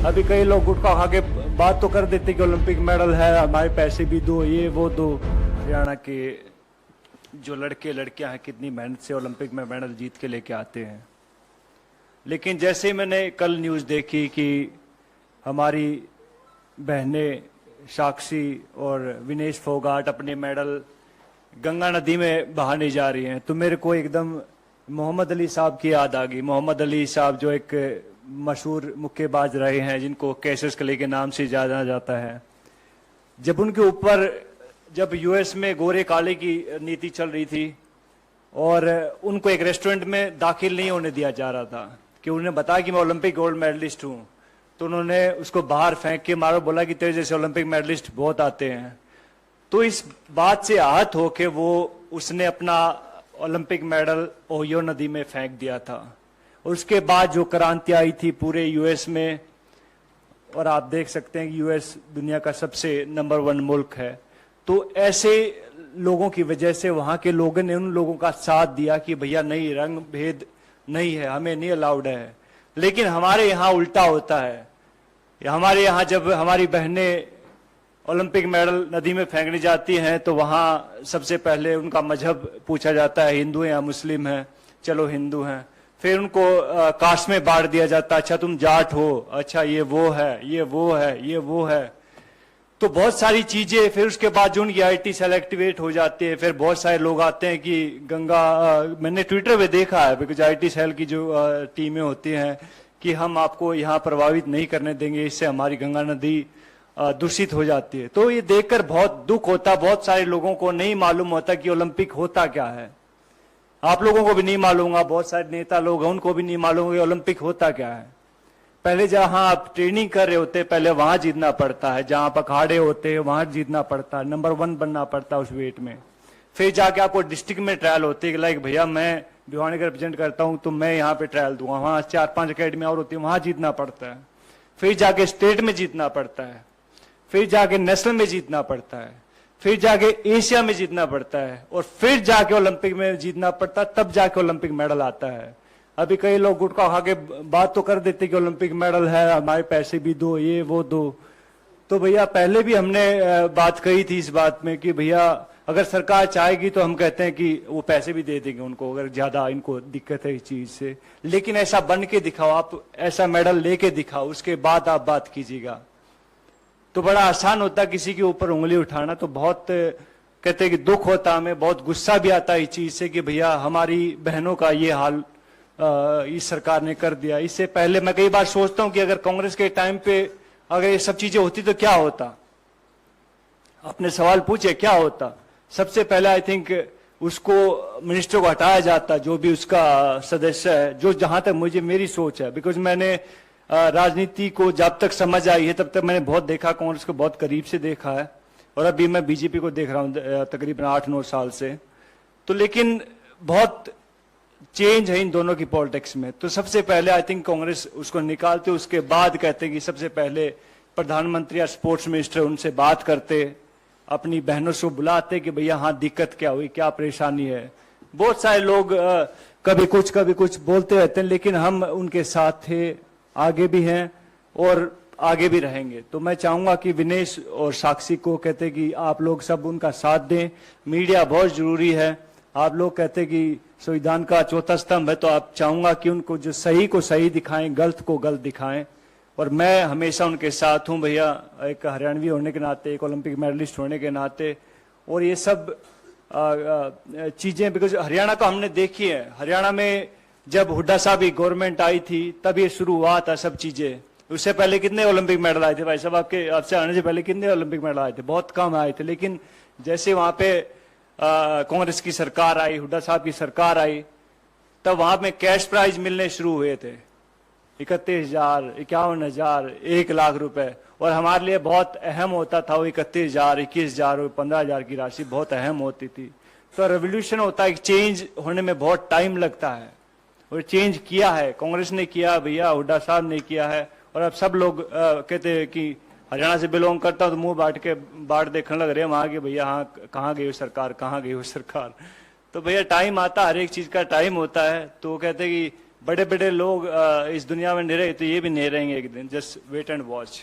अभी कई लोग गुटखा खा के बात तो कर देते कि ओलंपिक मेडल है, हमारे पैसे भी दो, ये वो दो। हरियाणा के जो लड़के लड़कियां हैं कितनी मेहनत से ओलंपिक में मेडल जीत के लेके आते हैं। लेकिन जैसे ही मैंने कल न्यूज़ देखी कि हमारी बहनें साक्षी और विनेश फोगाट अपने मेडल गंगा नदी में बहाने जा रही हैं, तो मेरे को एकदम मोहम्मद अली साहब की याद आ गई। मोहम्मद अली साहब जो एक मशहूर मुक्केबाज रहे हैं, जिनको कैसिस क्ले के नाम से जाना जाता है। जब उनके ऊपर जब यूएस में गोरे काले की नीति चल रही थी और उनको एक रेस्टोरेंट में दाखिल नहीं होने दिया जा रहा था कि उन्हें बताया कि मैं ओलंपिक गोल्ड मेडलिस्ट हूं, तो उन्होंने उसको बाहर फेंक के मारो, बोला कि तेरे जैसे ओलंपिक मेडलिस्ट बहुत आते हैं। तो इस बात से आहत होके उसने अपना ओलंपिक मेडल ओहियो नदी में फेंक दिया था। और उसके बाद जो क्रांति आई थी पूरे यूएस में, और आप देख सकते हैं कि यूएस दुनिया का सबसे नंबर 1 मुल्क है, तो ऐसे लोगों की वजह से वहां के लोगों ने उन लोगों का साथ दिया कि भैया नहीं, रंग भेद नहीं है, हमें नहीं अलाउड है। लेकिन हमारे यहाँ उल्टा होता है। हमारे यहाँ जब हमारी बहनें ओलंपिक मेडल नदी में फेंकने जाती हैं तो वहां सबसे पहले उनका मजहब पूछा जाता है, हिंदू हैं या मुस्लिम हैं। चलो हिंदू हैं। फिर उनको कास्ट में बांट दिया जाता है, अच्छा तुम जाट हो, अच्छा ये वो है, ये वो है, ये वो है। तो बहुत सारी चीजें। फिर उसके बाद जो उनकी आईटी सेल एक्टिवेट हो जाती है, फिर बहुत सारे लोग आते हैं कि गंगा मैंने ट्विटर पे देखा है, बिकॉज आईटी सेल की जो टीमें होती हैं कि हम आपको यहाँ प्रभावित नहीं करने देंगे, इससे हमारी गंगा नदी दूषित हो जाती है। तो ये देखकर बहुत दुख होता। बहुत सारे लोगों को नहीं मालूम होता कि ओलंपिक होता क्या है। आप लोगों को भी नहीं मालूम होगा, बहुत सारे नेता लोग हैं उनको भी नहीं मालूम होगा ओलंपिक होता क्या है। पहले जहां आप ट्रेनिंग कर रहे होते पहले वहां जीतना पड़ता है, जहां आप अखाड़े होते हैं वहां जीतना पड़ता है, नंबर 1 बनना पड़ता है उस वेट में। फिर जाके आपको डिस्ट्रिक्ट में ट्रायल होती है कि लाइक भैया मैं भिवानी का रिप्रेजेंट करता हूं तो मैं यहाँ पे ट्रायल दूंगा, वहां 4-5 अकेडमी और होती है, वहां जीतना पड़ता है। फिर जाके स्टेट में जीतना पड़ता है, फिर जाके नेशनल में जीतना पड़ता है, फिर जाके एशिया में जीतना पड़ता है, और फिर जाके ओलंपिक में जीतना पड़ता है, तब जाके ओलंपिक मेडल आता है। अभी कई लोग गुटखा खा के बात तो कर देते कि ओलंपिक मेडल है, हमारे पैसे भी दो, ये वो दो। तो भैया पहले भी हमने बात कही थी इस बात में कि भैया अगर सरकार चाहेगी तो हम कहते हैं कि वो पैसे भी दे देंगे उनको, अगर ज्यादा इनको दिक्कत है इस चीज से। लेकिन ऐसा बन के दिखाओ, आप ऐसा मेडल लेके दिखाओ, उसके बाद आप बात कीजिएगा। तो बड़ा आसान होता किसी के ऊपर उंगली उठाना। तो बहुत कहते हैं कि दुख होता, हमें बहुत गुस्सा भी आता है इस चीज से कि भैया हमारी बहनों का ये हाल इस सरकार ने कर दिया। इससे पहले मैं कई बार सोचता हूं कि अगर कांग्रेस के टाइम पे अगर ये सब चीजें होती तो क्या होता। अपने सवाल पूछे क्या होता। सबसे पहले आई थिंक उसको मिनिस्टर को हटाया जाता, जो भी उसका सदस्य है, जो जहां तक मुझे मेरी सोच है। बिकॉज मैंने राजनीति को जब तक समझ आई है तब तक मैंने बहुत देखा, कांग्रेस को बहुत करीब से देखा है, और अभी मैं बीजेपी को देख रहा हूं तकरीबन 8-9 साल से। तो लेकिन बहुत चेंज है इन दोनों की पॉलिटिक्स में। तो सबसे पहले आई थिंक कांग्रेस उसको निकालते, उसके बाद कहते कि सबसे पहले प्रधानमंत्री या स्पोर्ट्स मिनिस्टर उनसे बात करते, अपनी बहनों से बुलाते कि भैया हाँ दिक्कत क्या हुई, क्या परेशानी है। बहुत सारे लोग कभी कुछ बोलते रहते हैं, लेकिन हम उनके साथ थे, आगे भी हैं और आगे भी रहेंगे। तो मैं चाहूंगा कि विनेश और साक्षी को कहते कि आप लोग सब उनका साथ दें। मीडिया बहुत जरूरी है। आप लोग कहते कि संविधान का चौथा स्तंभ है, तो आप चाहूंगा कि उनको जो सही को सही दिखाएं, गलत को गलत दिखाएं। और मैं हमेशा उनके साथ हूं भैया, एक हरियाणवी होने के नाते, एक ओलंपिक मेडलिस्ट होने के नाते। और ये सब चीजें बिकॉज हरियाणा का हमने देखी है। हरियाणा में जब हुड्डा साहब की गवर्नमेंट आई थी तब ये शुरू हुआ था सब चीजें। उससे पहले कितने ओलंपिक मेडल आए थे भाई साहब, आपसे आने से पहले कितने ओलंपिक मेडल आए थे? बहुत कम आए थे। लेकिन जैसे वहां पे कांग्रेस की सरकार आई, हुड्डा साहब की सरकार आई, तब वहां पे कैश प्राइज मिलने शुरू हुए थे, 31,000, 51,000, 1 लाख रुपए। और हमारे लिए बहुत अहम होता था वो 31,000, 21,000 और 15,000 की राशि बहुत अहम होती थी। तो रेवोल्यूशन होता है, चेंज होने में बहुत टाइम लगता है, और चेंज किया है, कांग्रेस ने किया भैया, हुड्डा साहब ने किया है। और अब सब लोग कहते हैं कि हरियाणा से बिलोंग करता हूं तो मुंह बांट देखने लग रहे हैं वहां के, भैया हाँ कहाँ गई हो सरकार, कहाँ गई हो सरकार। तो भैया टाइम आता, हर एक चीज का टाइम होता है। तो कहते हैं कि बड़े बड़े लोग इस दुनिया में नहीं रहे तो ये भी नहीं रहेंगे एक दिन, जस्ट वेट एंड वॉच।